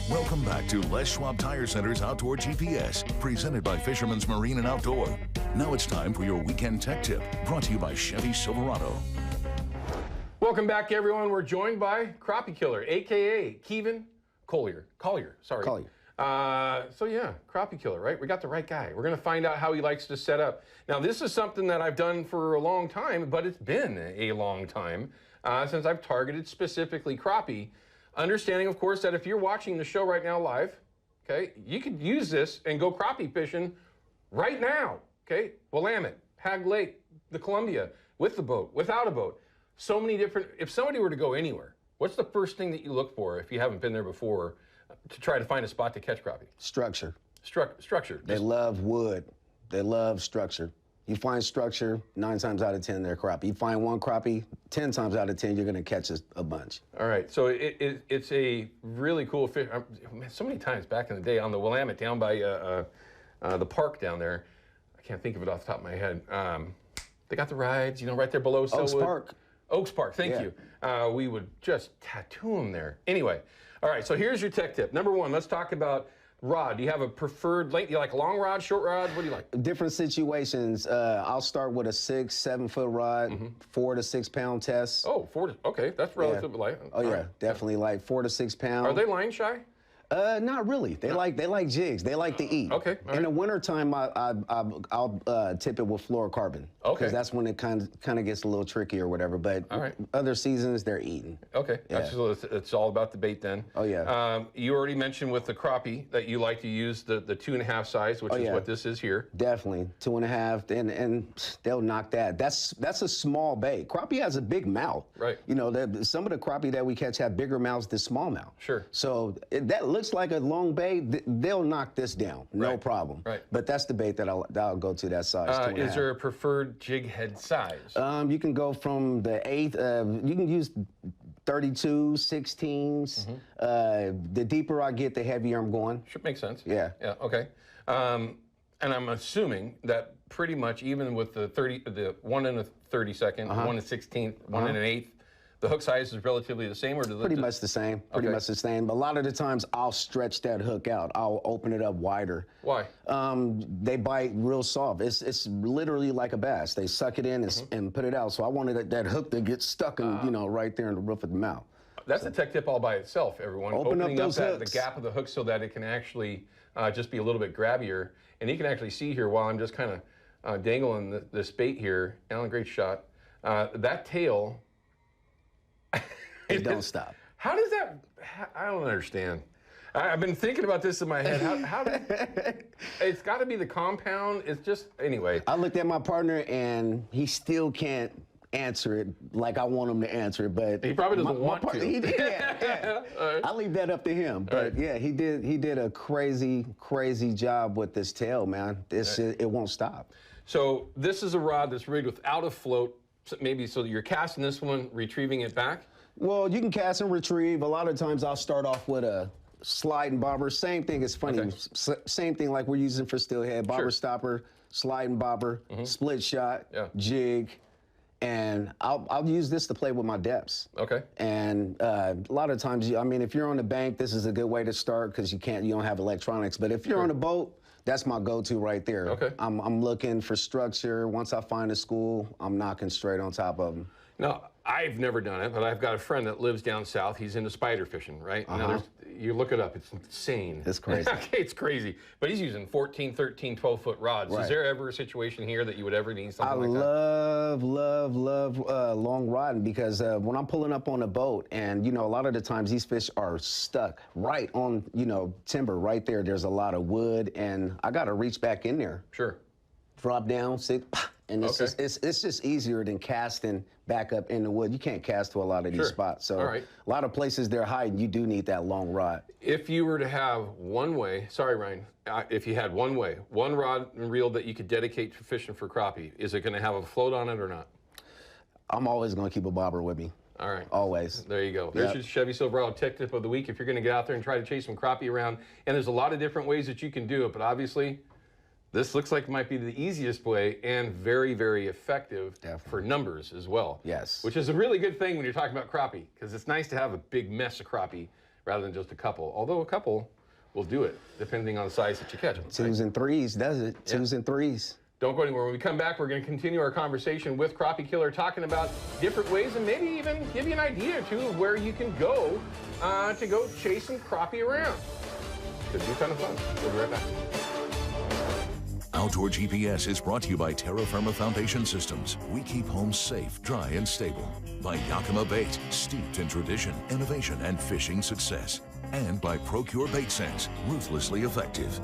Welcome back to Les Schwab Tire Center's Outdoor GPS, presented by Fisherman's Marine and Outdoor. Now it's time for your weekend tech tip, brought to you by Chevy Silverado. Welcome back, everyone. We're joined by Crappie Killer, a.k.a. Keevin Collier. So yeah, Crappie Killer, right? We got the right guy. We're going to find out how he likes to set up. Now, this is something that I've done for a long time, but it's been a long time since I've targeted specifically crappie. Understanding, of course, that if you're watching the show right now live, okay, you could use this and go crappie fishing right now, okay? Willamette, Hag Lake, the Columbia, with the boat, without a boat. So many different, if somebody were to go anywhere, what's the first thing that you look for if you haven't been there before to try to find a spot to catch crappie? Structure. Structure. They love wood. They love structure. You find structure, 9 times out of 10, they're crappie. You find one crappie, 10 times out of 10, you're going to catch a bunch. All right, so it's a really cool fish. So many times back in the day on the Willamette down by the park down there, I can't think of it off the top of my head. They got the rides, you know, right there below Selwood. Oaks Park, thank you. We would just tattoo them there. Anyway, all right, so here's your tech tip. Number one, let's talk about rod. Do you have a preferred length? Do you like long rod, short rod? What do you like? Different situations. I'll start with a 6-7 foot rod, 4 to 6 pound test. Oh, okay, that's relatively light. Oh yeah, definitely like 4 to 6 pounds. Are they line shy? Not really. They like jigs. They like to eat. Okay. In the wintertime, I'll tip it with fluorocarbon. Okay. Because that's when it kind of gets a little tricky or whatever. But other seasons, they're eating. Okay. Yeah. So it's all about the bait then. Oh yeah. You already mentioned with the crappie that you like to use the 2.5 size, which is what this is here. Definitely 2.5, and they'll knock that. That's a small bait. Crappie has a big mouth. Right. You know, some of the crappie that we catch have bigger mouths than small mouth. Sure. So that looks like a long bait. They'll knock this down, no problem. Right. But that's the bait that I'll go to, that size. 2.5. Is there a preferred jig head size? You can go from the 8th. You can use 32, 16s. The deeper I get, the heavier I'm going. Sure, makes sense. Yeah. Yeah. Okay. And I'm assuming that pretty much even with the 1 1/32, 1 1/16, 1 1/8. The hook size is relatively the same, or pretty much the same. Pretty much the same. But a lot of the times, I'll stretch that hook out. I'll open it up wider. Why? They bite real soft. It's literally like a bass. They suck it in and put it out. So I wanted that hook to get stuck in, right there in the roof of the mouth. That's a tech tip all by itself, everyone. Opening up the gap of the hook so that it can actually just be a little bit grabbier. And you can actually see here while I'm just kind of dangling this bait here. Alan, great shot. That tail. It don't stop. How does that? I don't understand. I've been thinking about this in my head. It's got to be the compound. It's just anyway. I looked at my partner and he still can't answer it like I want him to answer it, but he probably doesn't want to. He did. Yeah. Right. I leave that up to him. But yeah, he did a crazy job with this tail, man. It won't stop. So this is a rod that's rigged without a float. Maybe so you're casting this one, retrieving it back? Well, you can cast and retrieve. A lot of times I'll start off with a sliding bobber. Same thing, it's funny. Okay. Same thing like we're using for steelhead. Bobber stopper, sliding bobber, split shot, jig. And I'll use this to play with my depths. Okay. And a lot of times, if you're on the bank, this is a good way to start because you don't have electronics. But if you're on a boat, that's my go-to right there. Okay. I'm looking for structure. Once I find a school, I'm knocking straight on top of them. Now, I've never done it, but I've got a friend that lives down south. He's into spider fishing, right? Now, you look it up. It's insane. It's crazy. Okay, it's crazy. But he's using 14, 13, 12-foot rods. Right. Is there ever a situation here that you would ever need something like that? I love long rodding because when I'm pulling up on a boat and, a lot of the times these fish are stuck right on, timber right there. There's a lot of wood and I got to reach back in there. Sure. Drop down, sit, and it's just easier than casting back up in the wood. You can't cast to a lot of these spots. So a lot of places they're hiding, you do need that long rod. If you were to have one way, sorry, Ryan, if you had one rod and reel that you could dedicate to fishing for crappie, is it going to have a float on it or not? I'm always going to keep a bobber with me. All right. Always. There you go. There's your Chevy Silverado tech tip of the week if you're going to get out there and try to chase some crappie around. And there's a lot of different ways that you can do it, but obviously, this looks like it might be the easiest way and very, very effective for numbers as well. Yes. Which is a really good thing when you're talking about crappie, because it's nice to have a big mess of crappie rather than just a couple. Although a couple will do it, depending on the size that you catch them. Twos and threes, does it? Yeah. Twos and threes. Don't go anywhere. When we come back, we're going to continue our conversation with Crappie Killer, talking about different ways and maybe even give you an idea, too, of where you can go to go chase some crappie around. Could be kind of fun. We'll be right back. Outdoor GPS is brought to you by Terra Firma Foundation Systems. We keep homes safe, dry, and stable. By Yakima Bait, steeped in tradition, innovation, and fishing success. And by Procure Bait Sense, ruthlessly effective.